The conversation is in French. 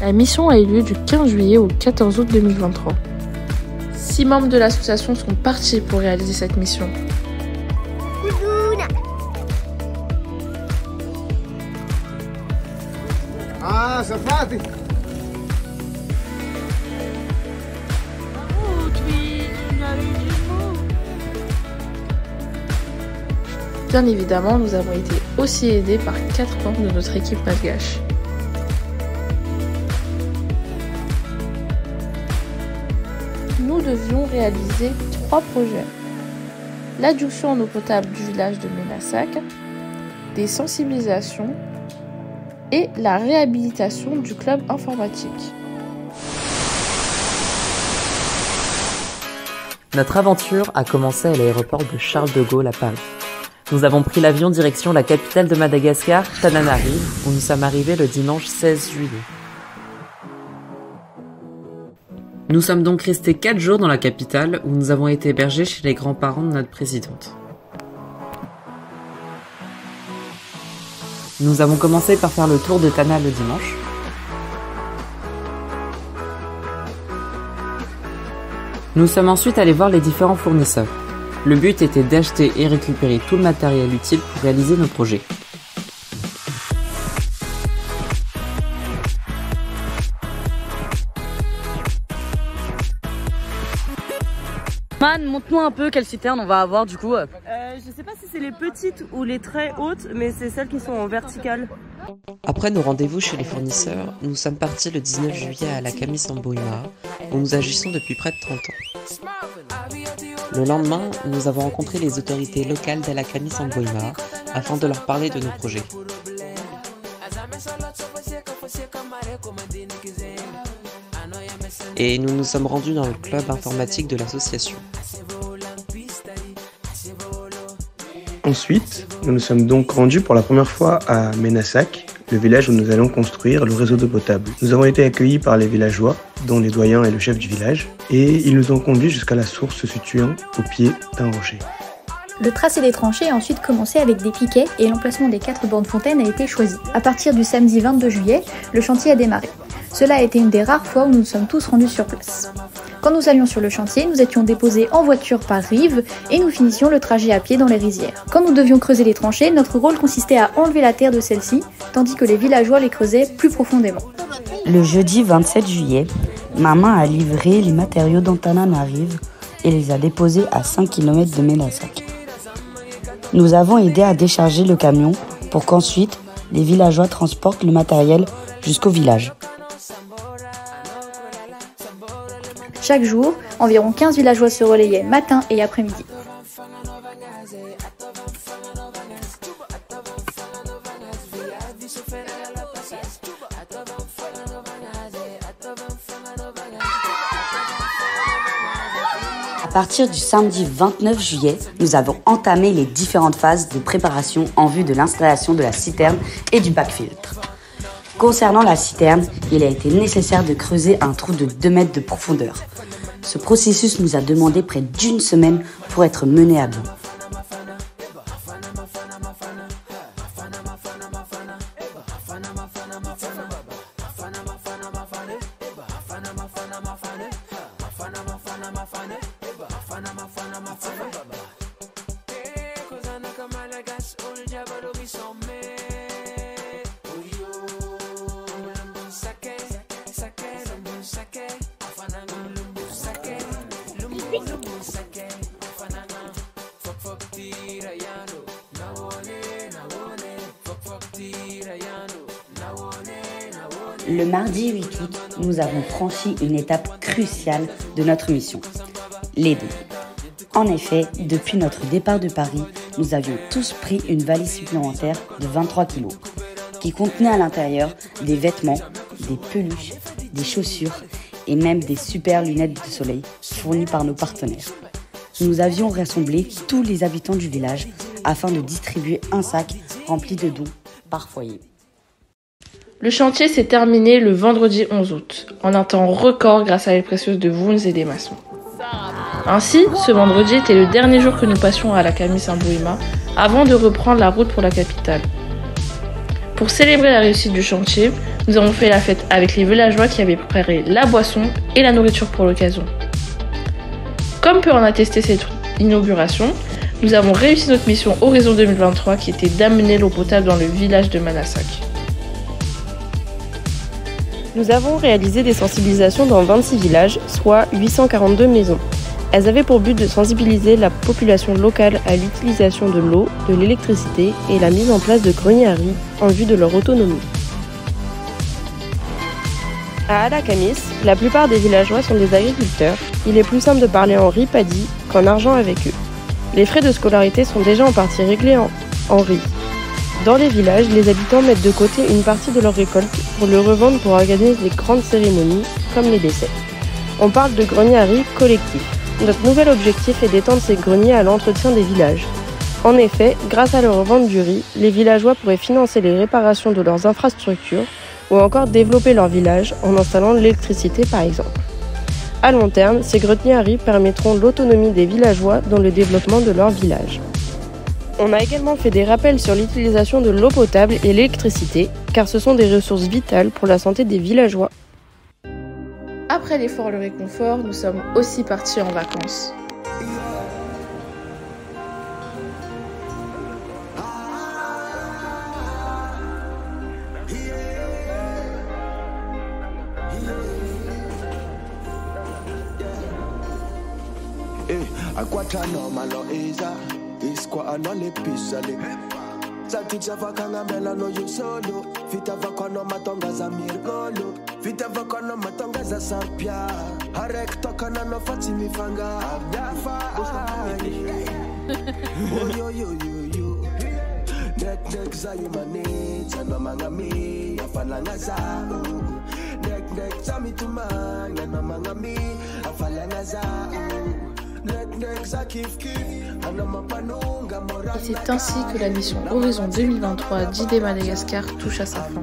La mission a eu lieu du 15 juillet au 14 août 2023. 6 membres de l'association sont partis pour réaliser cette mission. Ah, ça fait. Bien évidemment, nous avons été aussi aidés par 4 membres de notre équipe malgache. Nous devions réaliser 3 projets. L'adduction en eau potable du village de Menasak, des sensibilisations et la réhabilitation du club informatique. Notre aventure a commencé à l'aéroport de Charles de Gaulle à Paris. Nous avons pris l'avion direction la capitale de Madagascar, Tananarive, où nous sommes arrivés le dimanche 16 juillet. Nous sommes donc restés 4 jours dans la capitale, où nous avons été hébergés chez les grands-parents de notre présidente. Nous avons commencé par faire le tour de Tana le dimanche. Nous sommes ensuite allés voir les différents fournisseurs. Le but était d'acheter et récupérer tout le matériel utile pour réaliser nos projets. Man, montre-nous un peu quelle citerne on va avoir du coup. Je sais pas si c'est les petites ou les très hautes, mais c'est celles qui sont en verticale. Après nos rendez-vous chez les fournisseurs, nous sommes partis le 19 juillet à la Camis Samboima, où nous agissons depuis près de 30 ans. Le lendemain, nous avons rencontré les autorités locales de la Camis Samboima afin de leur parler de nos projets. Et nous nous sommes rendus dans le club informatique de l'association. Ensuite, nous nous sommes donc rendus pour la première fois à Menasak, le village où nous allons construire le réseau d'eau potable. Nous avons été accueillis par les villageois, dont les doyens et le chef du village, et ils nous ont conduits jusqu'à la source se situant au pied d'un rocher. Le tracé des tranchées a ensuite commencé avec des piquets et l'emplacement des 4 bornes fontaines a été choisi. À partir du samedi 22 juillet, le chantier a démarré. Cela a été une des rares fois où nous nous sommes tous rendus sur place. Quand nous allions sur le chantier, nous étions déposés en voiture par rive et nous finissions le trajet à pied dans les rizières. Quand nous devions creuser les tranchées, notre rôle consistait à enlever la terre de celles-ci, tandis que les villageois les creusaient plus profondément. Le jeudi 27 juillet, maman a livré les matériaux dans Tananarive et les a déposés à 5 km de Menasak. Nous avons aidé à décharger le camion pour qu'ensuite les villageois transportent le matériel jusqu'au village. Chaque jour, environ 15 villageois se relayaient matin et après-midi. À partir du samedi 29 juillet, nous avons entamé les différentes phases de préparation en vue de l'installation de la citerne et du bac-filtre. Concernant la citerne, il a été nécessaire de creuser un trou de 2 mètres de profondeur. Ce processus nous a demandé près d'1 semaine pour être mené à bout. Le mardi 8 août, nous avons franchi une étape cruciale de notre mission, les dons. En effet, depuis notre départ de Paris, nous avions tous pris une valise supplémentaire de 23 kg, qui contenait à l'intérieur des vêtements, des peluches, des chaussures et même des super lunettes de soleil fournies par nos partenaires. Nous avions rassemblé tous les habitants du village afin de distribuer un sac rempli de dons par foyer. Le chantier s'est terminé le vendredi 11 août, en un temps record grâce à l'aide précieuse de Woons et des maçons. Ainsi, ce vendredi était le dernier jour que nous passions à la Camis Samboima, avant de reprendre la route pour la capitale. Pour célébrer la réussite du chantier, nous avons fait la fête avec les villageois qui avaient préparé la boisson et la nourriture pour l'occasion. Comme peut en attester cette inauguration, nous avons réussi notre mission Horizon 2023 qui était d'amener l'eau potable dans le village de Manassak. Nous avons réalisé des sensibilisations dans 26 villages, soit 842 maisons. Elles avaient pour but de sensibiliser la population locale à l'utilisation de l'eau, de l'électricité et la mise en place de greniers à riz en vue de leur autonomie. À Alakamis, la plupart des villageois sont des agriculteurs. Il est plus simple de parler en riz paddy qu'en argent avec eux. Les frais de scolarité sont déjà en partie réglés en riz. Dans les villages, les habitants mettent de côté une partie de leur récolte pour le revendre pour organiser des grandes cérémonies, comme les décès. On parle de greniers à riz collectifs. Notre nouvel objectif est d'étendre ces greniers à l'entretien des villages. En effet, grâce à la revente du riz, les villageois pourraient financer les réparations de leurs infrastructures ou encore développer leur village en installant l'électricité par exemple. À long terme, ces greniers à riz permettront l'autonomie des villageois dans le développement de leur village. On a également fait des rappels sur l'utilisation de l'eau potable et l'électricité, car ce sont des ressources vitales pour la santé des villageois. Après l'effort et le réconfort, nous sommes aussi partis en vacances. Satija vakanga mela no yusolo Vita vakono matonga za mirgolo Vita vakono matonga za sampia Harek tokana no fati mifanga Abdafa Yo yo yo yo Nek za yumane Tano mangami Afalanga za Nek za mitumanga No mangami Afalanga za Et c'est ainsi que la mission Horizon 2023 d'ID Madagascar touche à sa fin.